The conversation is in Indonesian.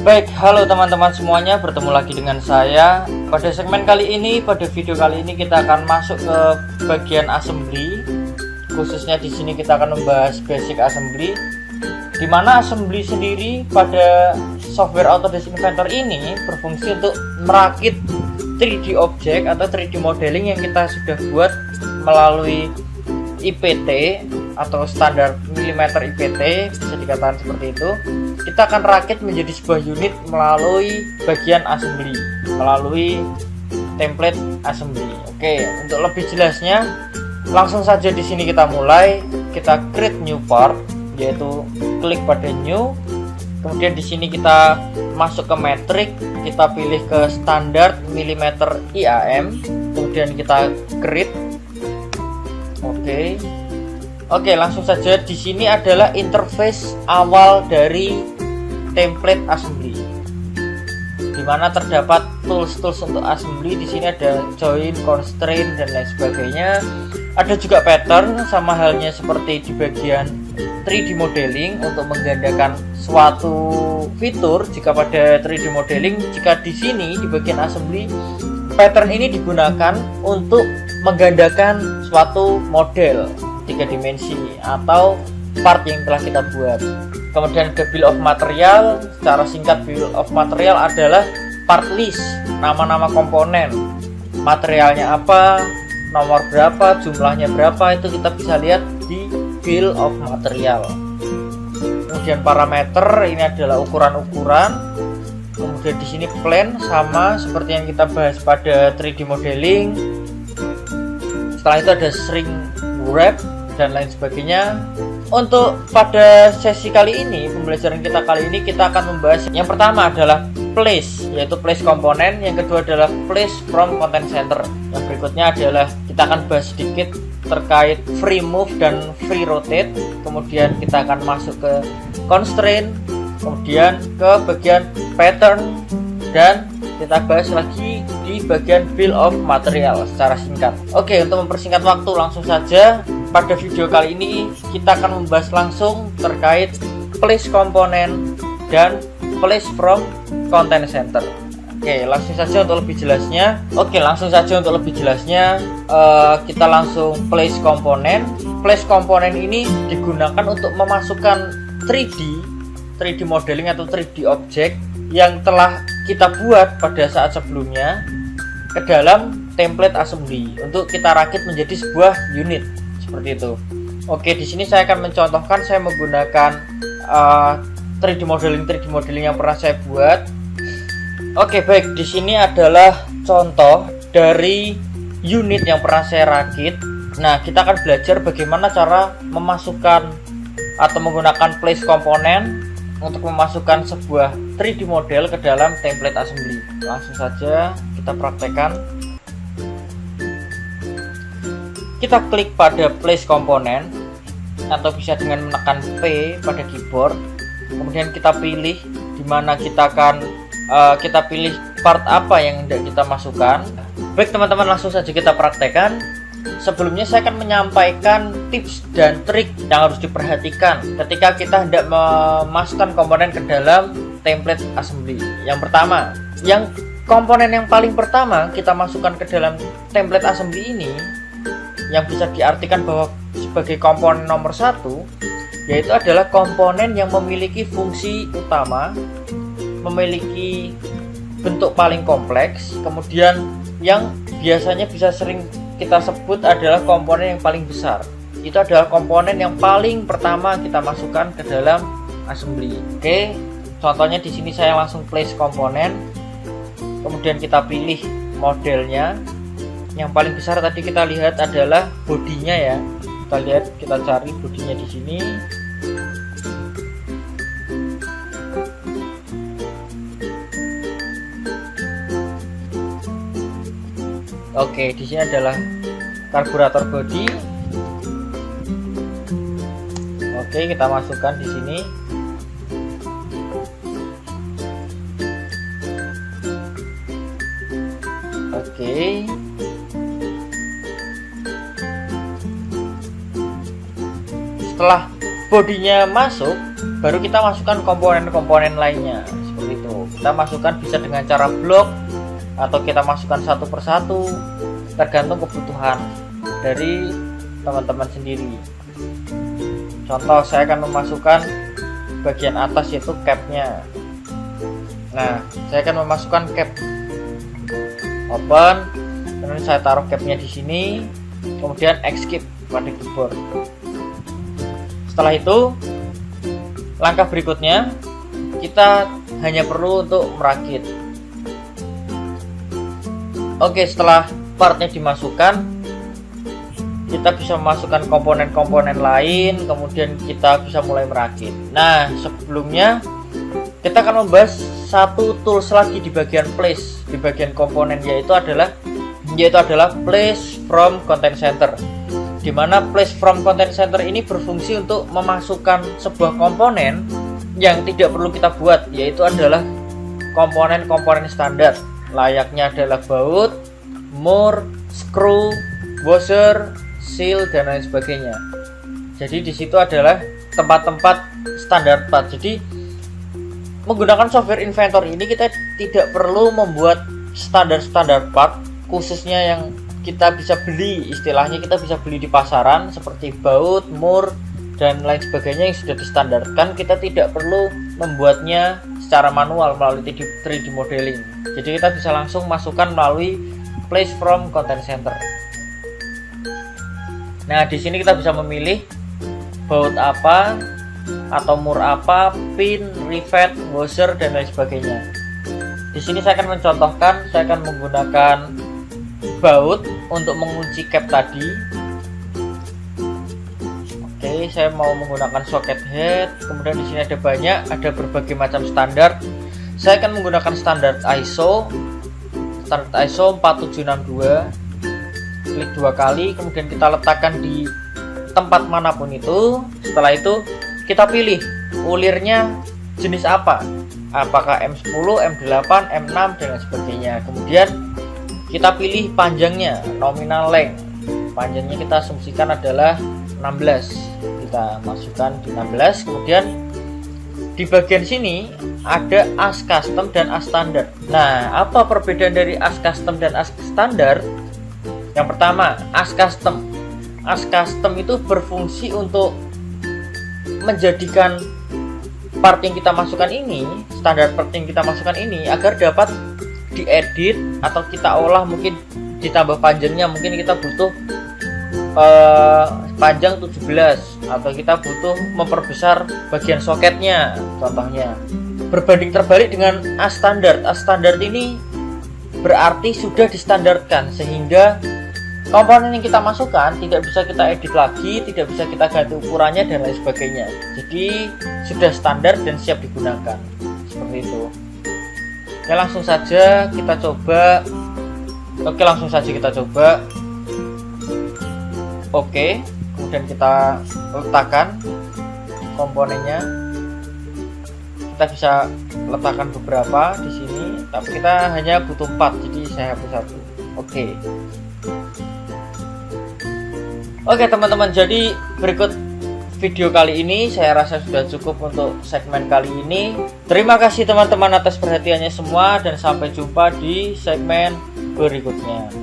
Baik, halo teman-teman semuanya, bertemu lagi dengan saya. Pada segmen kali ini, pada video kali ini kita akan masuk ke bagian assembly. Khususnya di sini kita akan membahas basic assembly, di mana assembly sendiri pada software Autodesk Inventor ini berfungsi untuk merakit 3D object atau 3D modeling yang kita sudah buat melalui IPT atau standar milimeter IPT, bisa dikatakan seperti itu. Kita akan rakit menjadi sebuah unit melalui bagian assembly, melalui template assembly. Oke, untuk lebih jelasnya langsung saja di sini kita mulai. Kita create new part, yaitu klik pada new. Kemudian di sini kita masuk ke metrik, kita pilih ke standar milimeter IAM, kemudian kita create. Oke, langsung saja di sini adalah interface awal dari template assembly, di mana terdapat tools untuk assembly. Di sini ada join, constraint dan lain sebagainya. Ada juga pattern, sama halnya seperti di bagian 3D modeling untuk menggandakan suatu fitur. Jika pada 3D modeling, jika di sini di bagian assembly, pattern ini digunakan untuk menggandakan suatu model 3 dimensi atau part yang telah kita buat. Kemudian ada bill of material. Secara singkat, bill of material adalah part list, nama-nama komponen, materialnya apa, nomor berapa, jumlahnya berapa, itu kita bisa lihat di bill of material. Kemudian parameter, ini adalah ukuran-ukuran. Kemudian di sini plan, sama seperti yang kita bahas pada 3D modeling. Setelah itu ada shrink wrap dan lain sebagainya. Untuk pada sesi kali ini, pembelajaran kita kali ini, kita akan membahas yang pertama adalah place, yaitu place komponen. Yang kedua adalah place from content center. Yang berikutnya adalah kita akan bahas sedikit terkait free move dan free rotate. Kemudian kita akan masuk ke constraint, kemudian ke bagian pattern, dan kita bahas lagi di bagian bill of material secara singkat. Oke, untuk mempersingkat waktu, langsung saja pada video kali ini kita akan membahas langsung terkait place komponen dan place from content center. Oke, langsung saja untuk lebih jelasnya. Kita langsung place komponen. Place komponen ini digunakan untuk memasukkan 3D modeling atau 3D object yang telah kita buat pada saat sebelumnya ke dalam template assembly untuk kita rakit menjadi sebuah unit seperti itu. Oke, di sini saya akan mencontohkan. Saya menggunakan 3D modeling yang pernah saya buat. Oke, baik, di sini adalah contoh dari unit yang pernah saya rakit. Nah, kita akan belajar bagaimana cara memasukkan atau menggunakan place komponen untuk memasukkan sebuah 3D model ke dalam template assembly. Langsung saja kita praktekkan. Kita klik pada place komponen atau bisa dengan menekan P pada keyboard. Kemudian kita pilih di mana kita akan kita pilih part apa yang hendak kita masukkan. Baik teman-teman, langsung saja kita praktekkan. Sebelumnya saya akan menyampaikan tips dan trik yang harus diperhatikan ketika kita hendak memasukkan komponen ke dalam template assembly. Yang pertama, komponen yang paling pertama kita masukkan ke dalam template assembly ini, yang bisa diartikan bahwa sebagai komponen nomor 1, yaitu adalah komponen yang memiliki fungsi utama, memiliki bentuk paling kompleks, kemudian yang biasanya bisa sering kita sebut adalah komponen yang paling besar. Itu adalah komponen yang paling pertama kita masukkan ke dalam assembly. Oke, contohnya di sini saya langsung place komponen, kemudian kita pilih modelnya. Yang paling besar tadi kita lihat adalah bodinya ya. Kita cari bodinya di sini. Oke, di sini adalah karburator body. Oke, kita masukkan di sini. Oke. Setelah bodinya masuk, baru kita masukkan komponen-komponen lainnya seperti itu. Kita masukkan bisa dengan cara blok atau kita masukkan satu persatu, tergantung kebutuhan dari teman-teman sendiri. Contoh, saya akan memasukkan bagian atas yaitu capnya. Nah, saya akan memasukkan cap, open, kemudian saya taruh capnya di sini, kemudian escape pada keyboard. Setelah itu, langkah berikutnya kita hanya perlu untuk merakit. Oke, setelah partnya dimasukkan, kita bisa memasukkan komponen-komponen lain, kemudian kita bisa mulai merakit. Nah, sebelumnya kita akan membahas satu tools lagi di bagian place, di bagian komponen, yaitu adalah place from content center. Di mana place from content center ini berfungsi untuk memasukkan sebuah komponen yang tidak perlu kita buat, yaitu adalah komponen-komponen standar, layaknya adalah baut, mur, screw, washer, seal, dan lain sebagainya. Jadi di situ adalah tempat-tempat standar part. Jadi menggunakan software inventor ini kita tidak perlu membuat standar-standar part, khususnya yang kita bisa beli, istilahnya kita bisa beli di pasaran seperti baut, mur, dan lain sebagainya yang sudah distandarkan. Kita tidak perlu membuatnya secara manual melalui 3D modeling. Jadi kita bisa langsung masukkan melalui place from content center. Nah, di sini kita bisa memilih baut apa atau mur apa, pin, rivet, washer, dan lain sebagainya. Di sini saya akan mencontohkan, saya akan menggunakan baut untuk mengunci cap tadi. Oke, saya mau menggunakan socket head. Kemudian di sini ada berbagai macam standar. Saya akan menggunakan standar ISO 4762. Klik 2 kali, kemudian kita letakkan di tempat manapun itu. Setelah itu kita pilih ulirnya jenis apa, apakah M10, M8, M6, dan lain sebagainya. Kemudian kita pilih panjangnya, nominal length. Panjangnya kita asumsikan adalah 16. Kita masukkan di 16. Kemudian di bagian sini ada as custom dan as standard. Nah, apa perbedaan dari as custom dan as standard? Yang pertama, as custom. As custom itu berfungsi untuk menjadikan part yang kita masukkan ini, standar part yang kita masukkan ini, agar dapat diedit atau kita olah, mungkin ditambah panjangnya, mungkin kita butuh panjang 17, atau kita butuh memperbesar bagian soketnya, contohnya. Berbanding terbalik dengan as standard. As standard ini berarti sudah distandarkan, sehingga komponen yang kita masukkan tidak bisa kita edit lagi, tidak bisa kita ganti ukurannya, dan lain sebagainya. Jadi sudah standar dan siap digunakan, seperti itu. Oke, langsung saja kita coba. Oke, kemudian kita letakkan komponennya. Kita bisa letakkan beberapa di sini, tapi kita hanya butuh 4, jadi saya hapus 1. Oke teman-teman, jadi berikut video kali ini saya rasa sudah cukup untuk segmen kali ini. Terima kasih teman-teman atas perhatiannya semua, dan sampai jumpa di segmen berikutnya.